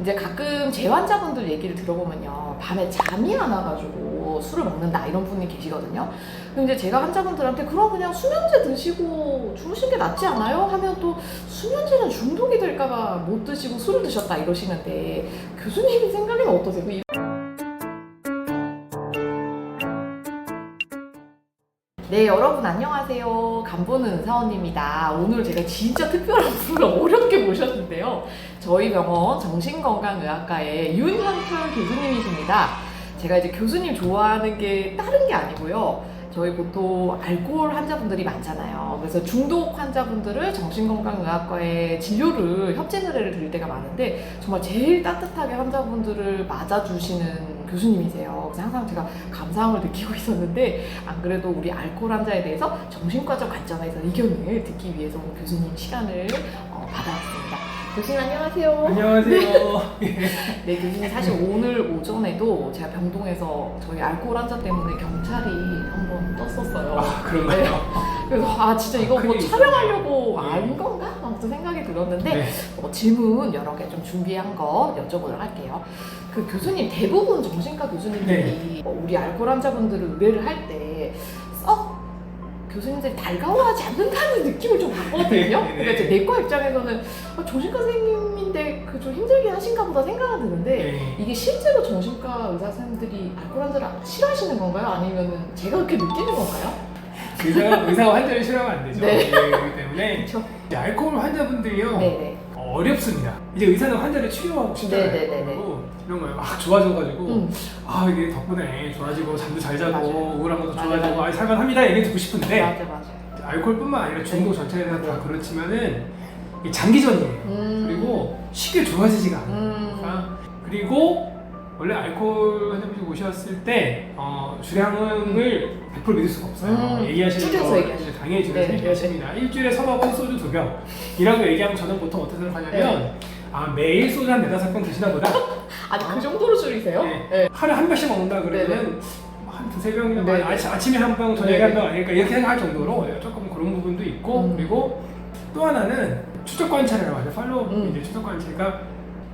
이제 가끔 재환자분들 얘기를 들어보면요, 밤에 잠이 안 와가지고 술을 먹는다 이런 분이 계시거든요. 근데 이제 제가 환자분들한테 그럼 그냥 수면제 드시고 주무신 게 낫지 않아요? 하면 또 수면제는 중독이 될까봐 못 드시고 술을 드셨다 이러시는데 교수님 생각에는 어떠세요? 네, 여러분 안녕하세요. 간보는 의사원입니다. 오늘 제가 진짜 특별한 분을 어렵게 모셨는데요. 저희 병원 정신건강의학과의 윤현철 교수님이십니다. 제가 이제 교수님 좋아하는 게 다른 게 아니고요. 저희 보통 알코올 환자분들이 많잖아요. 그래서 중독 환자분들을 정신건강의학과에 진료를 협진 의뢰를 드릴 때가 많은데 정말 제일 따뜻하게 환자분들을 맞아주시는 교수님이세요. 그래서 항상 제가 감사함을 느끼고 있었는데 안 그래도 우리 알코올 환자에 대해서 정신과적 관점에서 의견을 듣기 위해서 오늘 교수님 시간을 받아왔습니다. 교수님 안녕하세요. 안녕하세요. 네, 교수님 사실 오늘 오전에도 제가 병동에서 저희 알코올 환자 때문에 경찰이 한번 떴었어요. 아, 그런가요? 네. 그래서 진짜 이거 뭐 큰일 촬영하려고 있었네. 안 건가? 아무튼 생각이 들었는데 네. 질문 여러 개 좀 준비한 거 여쭤보도록 할게요. 그 교수님 대부분 정신과 교수님들이 우리 알코올 환자분들을 의뢰를 할 때 썩 교수님들이 달가워하지 않는다는 느낌을 좀 받거든요. 네. 그러니까 이제 내과 입장에서는 정신과 선생님인데 그 좀 힘들긴 하신가 보다 생각은 드는데 네. 이게 실제로 정신과 의사 선생님들이 알코올 환자를 싫어하시는 건가요? 아니면 제가 그렇게 느끼는 건가요? 의사와 환자를 싫어하면 안 되죠. 네. 그렇기 때문에 그렇죠. 이제 알코올 환자분들이요. 네네. 어렵습니다. 이제 의사는 환자를 치료하고 싶잖아요. 네네네네. 그리고 이런 거에 막 좋아져가지고 음. 이게 덕분에 좋아지고 잠도 잘 자고 맞아요. 우울한 것도 맞아요. 좋아지고 살만합니다 얘기 듣고 싶은데 맞아. 알코올뿐만 아니라 중독 네. 전체에서 다 그렇지만은 이게 장기전이에요. 그리고 쉽게 좋아지지가 않아요. 그리고 원래 알코올 환자분이 오셨을 때 주량을 100% 믿을 수가 없어요. 얘기하시는 줄여서 거 얘기하시죠. 당연히 줄여서 네, 얘기하십니다. 일주일에 서먹고 소주 2병이라고 얘기하면 저는 보통 어떻게 생각하냐면 매일 소주 한 4-5병 드시나 보다. 아니 그 정도로 줄이세요? 네. 네. 하루에 한 병씩 먹는다 그러면 한 2-3병이나 네. 아침에 한 병, 저녁에 한 병 아닐까 이렇게 생각할 정도로 조금 그런 부분도 있고 그리고 또 하나는 추적 관찰이라고 하죠. 팔로우 이제 추적 관찰가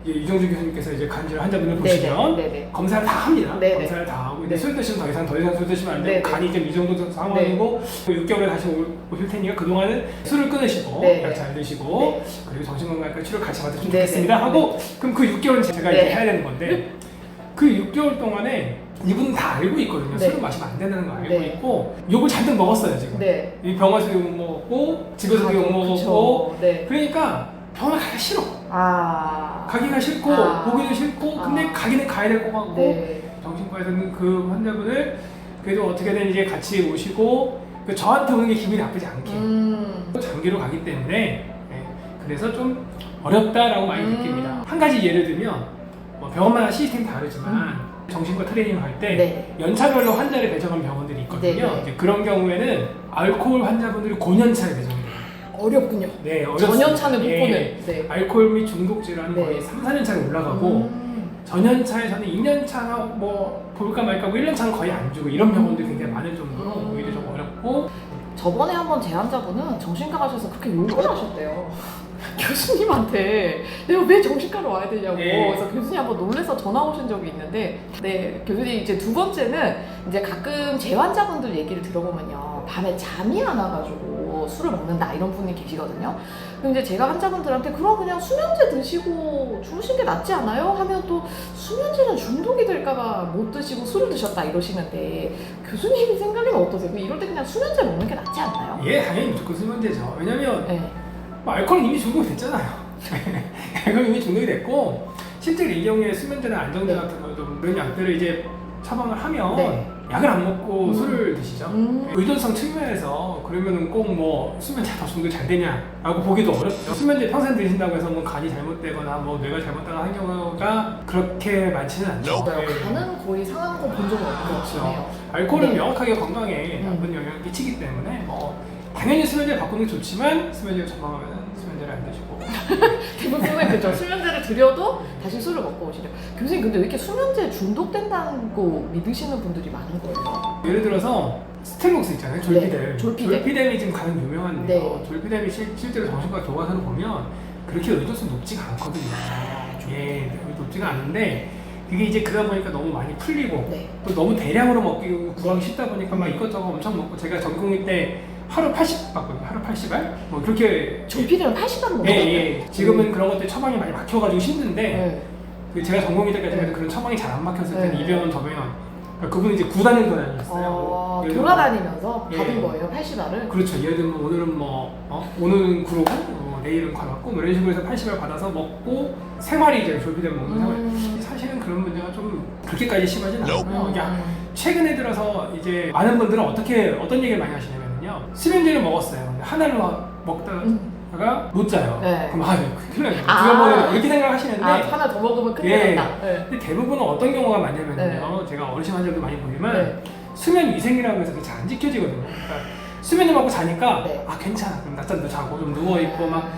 이정주 교수님께서 이제 간질 환자분을 보시면 네네. 검사를 다 합니다. 네네. 검사를 다 하고 이제 네. 술 드시면 더 이상 술 드시면 안 되고 네네. 간이 좀 이 정도 상황이고 6개월에 다시 오실 테니까 그동안은 술을 끊으시고 네네. 약 잘 드시고 네. 그리고 정신건강과 치료 같이 받으시면 네네. 좋겠습니다 하고 그럼 그 6개월은 제가 이제 네. 해야 되는 건데 그 6개월 동안에 이분은 다 알고 있거든요. 네. 술을 마시면 안 된다는 거 알고 네. 있고 욕을 잔뜩 먹었어요 지금. 네. 이 병원에서 욕 먹고 집에서도 욕 먹었고 그쵸. 네. 그러니까 병원 가기 싫어. 아. 가기가 싫고 보기도 싫고 근데 가기는 가야 될 것 같고 네. 정신과에서는 그 환자분을 그래도 어떻게든 이제 같이 오시고 저한테 오는 게 기분이 나쁘지 않게 장기로 가기 때문에 그래서 좀 어렵다라고 많이 느낍니다. 한 가지 예를 들면 병원마다 시스템이 다르지만 정신과 트레이닝 할 때 네. 연차별로 환자를 배정한 병원들이 있거든요. 네. 이제 그런 경우에는 알코올 환자분들이 고년차에 배정이 돼요. 어렵군요. 네, 어렵습니다. 전연차는 못 보는. 네. 알코올 및 중독 질환은 네. 거의 3-4년차로 올라가고 전연차에서는 2년차나 뭐 볼까 말까 뭐 1년차는 거의 안 주고 이런 병원들이 굉장히 많을 정도로 오히려 좀 어렵고 저번에 한번 제 환자분은 정신과 가셔서 그렇게 욕을 하셨대요. 교수님한테 내가 왜 정신과로 와야 되냐고. 네. 그래서 교수님 한번 놀래서 전화 오신 적이 있는데, 네, 교수님 이제 두 번째는 이제 가끔 제 환자분들 얘기를 들어보면요, 밤에 잠이 안 와가지고 술을 먹는다 이런 분이 계시거든요. 근데 제가 환자분들한테 그럼 그냥 수면제 드시고 주무신 게 낫지 않아요? 하면 또 수면제는 중독이 될까봐 못 드시고 술을 드셨다 이러시는데 교수님 생각에는 어떠세요? 이럴 때 그냥 수면제 먹는 게 낫지 않나요? 예, 당연히 무조건 수면제죠. 왜냐면 네. 알코올은 이미 중독이 됐잖아요. 알코올은 이미 중독이 됐고 실제로 이 경우에 수면제나 안정제 같은 것도 그런 약들을 이제 처방을 하면 네. 약을 안 먹고 술을 드시죠. 의존성 측면에서 그러면은 꼭 뭐 수면제 더 중독이 잘 되냐라고 보기도 어렵죠. 수면제 평생 드신다고 해서 뭐 간이 잘못되거나 뭐 뇌가 잘못되거나 한 경우가 그렇게 많지는 않죠. 네. 간은 거의 상한 거 본 적은 없는 것 그렇죠. 같아요. 알코올은 네. 명확하게 건강에 나쁜 영향을 끼치기 때문에 당연히 수면제를 바꾸는 게 좋지만 수면제를 처방하면 수면제를 안 드시고 대부분은 그죠. 수면제를 드려도 다시 술을 먹고 오시죠. 교수님 근데 왜 이렇게 수면제 중독된다고 믿으시는 분들이 많은 거예요? 예를 들어서 스텔록스 있잖아요. 졸피뎀. 네, 졸피뎀. 졸피뎀이 지금 가장 유명한데요. 네. 졸피뎀이 실제로 정신과 교과서를 보면 그렇게 의존성 높지가 않거든요. 예, 높지가 않은데 그게 이제 그러다 보니까 너무 많이 풀리고 네. 또 너무 대량으로 먹기 구하기 쉽다 보니까 막 이것저것 엄청 먹고 제가 전공일 때 하루 80 받거든요. 하루 80알? 뭐 그렇게 조피디는 80알 먹어요? 예. 지금은 그런 것들 처방이 많이 막혀가지고 힘든데 네. 그 제가 전공일 때까지는 그런 처방이 잘 안 막혔을 때는 네. 200원, 저병원 그분은 이제 구단을 돌아다녔어요. 예를 들면 돌아다니면서 받은 예. 거예요, 80알을? 그렇죠. 예를 들면 오늘은 오늘은 그러고 내일은 가봤고 뭐 이런 식으로 해서 80알 받아서 먹고 생활이 이제 조피되면 먹는 생활. 사실은 그런 문제가 좀 그렇게까지 심하진 않고요. 이게 최근에 들어서 이제 많은 분들은 어떤 얘기를 많이 하시냐면요. 수면제를 먹었어요. 근데 하나를 먹다가 못 자요. 네. 그럼 큰일 나요. 두번 먹어야 이렇게 생각하시는데 하나 더 먹으면 큰일 예. 난다. 네. 근데 대부분은 어떤 경우가 많냐면요. 제가 어르신 환자들 많이 보지만 네. 수면 위생이라고 해서 잘 안 지켜지거든요. 그러니까 수면제 먹고 자니까 네. 괜찮아. 그럼 낮잠도 자고 좀 누워있고 막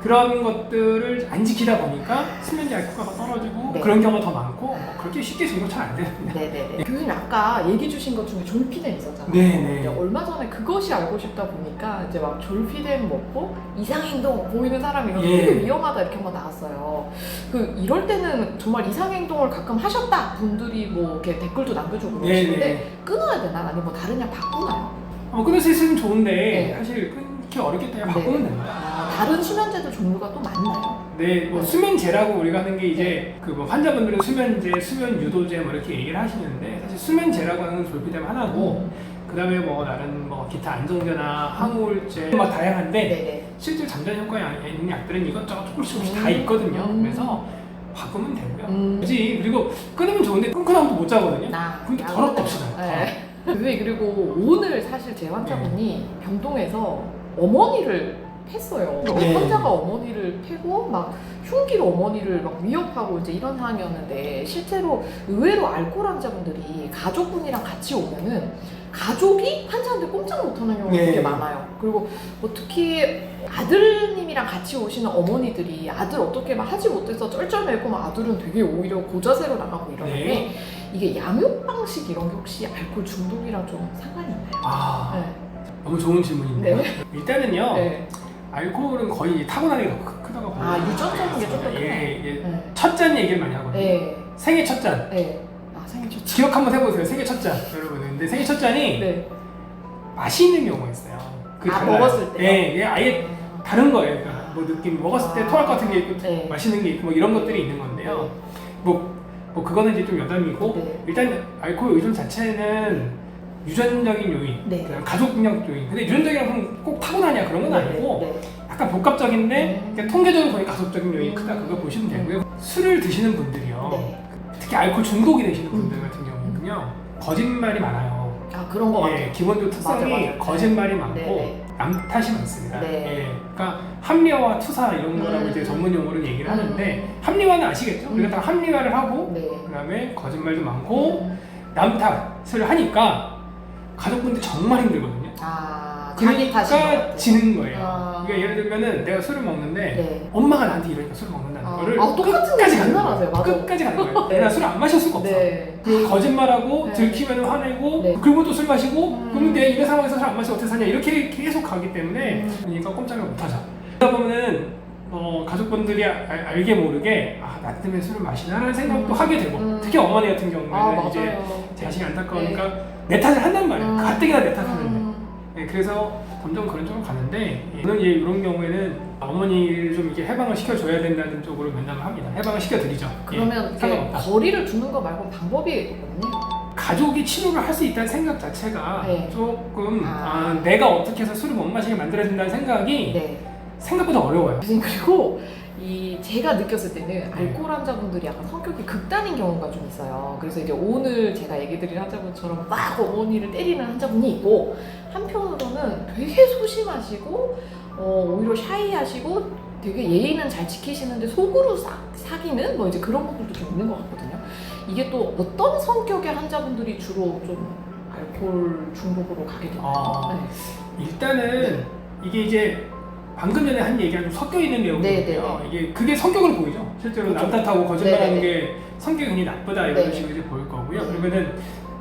그런 것들을 안 지키다 보니까 수면제 효과가 떨어지고 네. 그런 경우가 더 많고 그렇게 쉽게 증명 잘 안 되는데. 네네네. 교수님 아까 얘기 주신 것 중에 졸피뎀 있었잖아요. 네네. 이제 얼마 전에 그것이 알고 싶다 보니까 이제 막 졸피뎀 먹고 이상행동 보이는 사람이 이거 예. 되게 위험하다 이렇게 한번 나왔어요. 이럴 때는 정말 이상행동을 가끔 하셨다 분들이 뭐 이렇게 댓글도 남겨주고 그러시는데 끊어야 되나? 아니면 뭐 다른 약 바꾸나요? 끊을 수 있으면 좋은데 네. 사실 끊기 어렵기 때문에 바꾸면 됩니다. 다른 수면제도 종류가 또 많나요? 네, 뭐 수면제라고 우리가 하는 게 이제 그 뭐 환자분들은 수면제, 수면 유도제 뭐 이렇게 얘기를 하시는데 사실 수면제라고 하는 졸피뎀 하나고 그다음에 뭐 다른 뭐 기타 안정제나 항우울제 막 다양한데 네네. 실제 잠자는 효과가 있는 약들은 이것저것 조금씩 다 있거든요. 그래서 바꾸면 되고요. 그지 그리고 끊으면 좋은데 끊고 나면 또 못 자거든요. 근데 더럽게 없어요. 네. 선생님 그리고 오늘 사실 제 환자분이 병동에서 어머니를 팼어요. 네. 환자가 어머니를 패고 막 흉기로 어머니를 막 위협하고 이제 이런 상황이었는데 실제로 의외로 알코올 환자분들이 가족분이랑 같이 오면은 가족이 환자한테 꼼짝 못하는 경우가 네. 되게 많아요. 그리고 뭐 특히 아들님이랑 같이 오시는 어머니들이 아들 어떻게 막 하지 못해서 쩔쩔매고 막 아들은 되게 오히려 고자세로 나가고 이러는데 네. 이게 양육 방식 이런 게 혹시 알코올 중독이랑 좀 상관이 있나요? 네. 너무 좋은 질문인데요. 네. 일단은요. 네. 알코올은 거의 타고나는 게 더 크다고 봐요. 유전적인 게 조금 크나요? 예. 첫 잔 얘기를 많이 하거든요. 네. 생애 첫 잔. 네. 생일 좋죠. 기억 한번 해보세요. 생애 첫 잔. 여러분. 근데 생애 첫 잔이 네. 맛이 있는 경우가 있어요. 달라요. 먹었을 때요? 예, 예, 아예 다른 거예요. 그러니까 뭐 느낌 먹었을 때 토할 것 같은 게 있고 네. 맛있는 게 있고 뭐 이런 것들이 있는 건데요. 뭐 그거는 이제 좀 여담이고 네. 일단 알코올 의존 자체는 유전적인 요인, 네. 그다음에 가족력 요인. 근데 유전적이라고 하면 꼭 타고나냐 그런 건 아니고 네. 약간 복합적인데 그냥 통계적으로 보니 가족적인 요인이 크다 그거 보시면 되고요. 술을 드시는 분들이요. 네. 특히 알코올 중독이 되시는 분들 같은 경우는요. 거짓말이 많아요. 그런 거 같아요. 예, 기본적으로 특성이 맞아. 거짓말이 많고 네. 남 탓이 많습니다. 네. 예, 그러니까 합리화, 투사 이런 거라고 이제 전문 용어로 얘기를 하는데 합리화는 아시겠죠? 우리가 다 합리화를 하고 네. 그다음에 거짓말도 많고 남 탓을 하니까 가족분들 정말 힘들거든요. 자기 탓인 것 그러니까 같아요. 지는 거예요. 그러니까 예를 들면은 내가 술을 먹는데 네. 엄마가 나한테 이러니까 술을 먹는다는 거를 똑같은 끝까지 얘기 가는 맨날 거예요. 하세요. 맞아. 끝까지 가는 거예요. 네. 나 술 안 마실 수가 없어. 네. 그 거짓말하고 네. 들키면 화내고 네. 그리고 또 술 마시고 그러면 내가 이런 상황에서 술 안 마시고 어떻게 사냐 이렇게 계속 가기 때문에 그러니까 꼼짝을 못하죠. 그러다 보면은 가족분들이 알게 모르게 나 때문에 술을 마시나라는 생각도 하게 되고 특히 어머니 같은 경우에는 이제 맞아요. 자식이 안타까우니까 내 탓을 한단 말이에요. 가뜩이나 내 탓하는데. 네, 그래서 점점 그런 쪽으로 가는데 저는 이제 이런 경우에는 어머니를 좀 이렇게 해방을 시켜줘야 된다는 쪽으로 면담을 합니다. 해방을 시켜드리죠. 그러면 상관없다. 거리를 두는 거 말고 방법이 없네요. 가족이 치료를 할 수 있다는 생각 자체가 네. 조금 내가 어떻게 해서 술을 못 마시게 만들어야 된다는 생각이 네. 생각보다 어려워요. 그리고 제가 느꼈을 때는 알코올 환자분들이 약간 성격이 극단인 경우가 좀 있어요. 그래서 이제 오늘 제가 얘기 드린 환자분처럼 막 어머니를 때리는 환자분이 있고 한편으로는 되게 소심하시고 오히려 샤이하시고 되게 예의는 잘 지키시는데 속으로 사귀는 뭐 이제 그런 분들도 좀 있는 것 같거든요. 이게 또 어떤 성격의 환자분들이 주로 좀 알코올 중독으로 가게 되나요? 일단은 이게 이제 방금 전에 한 얘기랑 좀 섞여 있는 내용이거든요. 이게 그게 성격으로 보이죠. 실제로 그렇죠. 남 탓하고 거짓말하는 네네네. 게 성격이 굉장히 나쁘다 이런 네네. 식으로 이제 보일 거고요. 네. 그러면은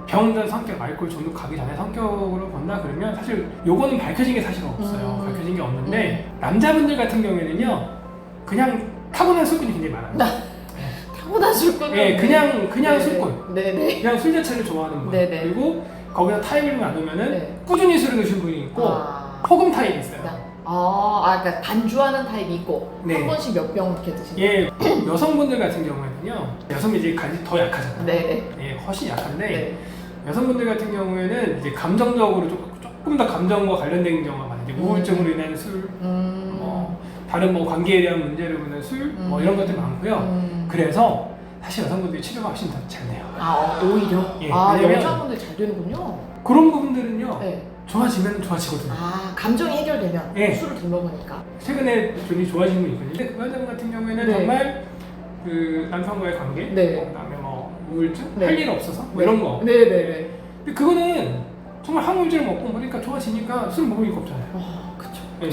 병든 성격, 알코올 중독 가기 전에 성격으로 본다 그러면 사실 요거는 밝혀진 게 사실 없어요. 밝혀진 게 없는데 남자분들 같은 경우에는요 그냥 타고난 술꾼이 굉장히 많아요. 타고난 술꾼은 예, 그냥 네네. 술꾼. 네네. 그냥 술 자체를 좋아하는 분. 네네. 그리고 거기서 타입을 나누면은 네. 꾸준히 술을 드신 분이 있고 허금 타입이 있어요. 그러니까 반주하는 타입이 있고 네. 한 번씩 몇 병 이렇게 드시는. 예, 여성분들 같은 경우에는요. 여성이 이제 간이 더 약하잖아요. 네네. 예, 훨씬 약한데 네. 여성분들 같은 경우에는 이제 감정적으로 조금 더 감정과 관련된 경우가 많아요. 이제 우울증으로 인한 술, 뭐 다른 뭐 관계에 대한 문제로 인한 술, 뭐 이런 것들 많고요. 그래서 사실 여성분들이 치료가 훨씬 더 잘 돼요. 오히려? 예, 왜냐면 여자분들 잘 되는군요. 그런 부분들은요. 네. 좋아지면 좋아지거든요. 감정이 해결되면 예. 술을 덜 먹으니까. 최근에 굉장히 좋아진 분이 있거든요. 근데 그 여자분 같은 경우에는 네. 정말 그 남편과의 관계, 네. 그다음에 뭐 우울증, 네. 할 일 없어서 뭐 이런 거. 네네네. 근데 그거는 정말 항우울제를 먹고 보니까 좋아지니까 술 먹을 이유가 없잖아요. 그쵸. 예.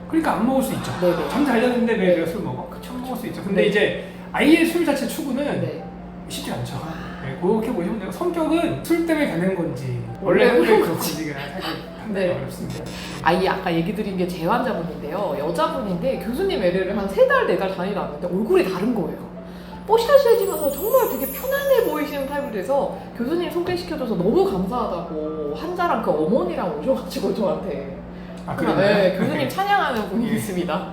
그러니까 안 먹을 수 있죠. 네네. 잠 잘 잤는데 왜 네. 내가 술 먹어? 그쵸. 먹을 수 있죠. 근데 네. 이제 아예 술 자체 추구는 네. 쉽지 않죠. 네, 그렇게 보시면 내가 성격은 술 때문에 가는 건지 원래 원래 그런 그런 건지가 사실 판단이 네. 어렵습니다. 아까 얘기 드린 게 제 환자분인데요. 여자분인데 교수님 LA를 한 3달, 4달 다니다 왔는데 얼굴이 다른 거예요. 뽀샤시해지면서 정말 되게 편안해 보이시는 타입이 돼서 교수님 소개시켜줘서 너무 감사하다고 환자랑 그 어머니랑 오셔가지고 저한테 그래요? 네, 교수님 찬양하는 분이 있습니다.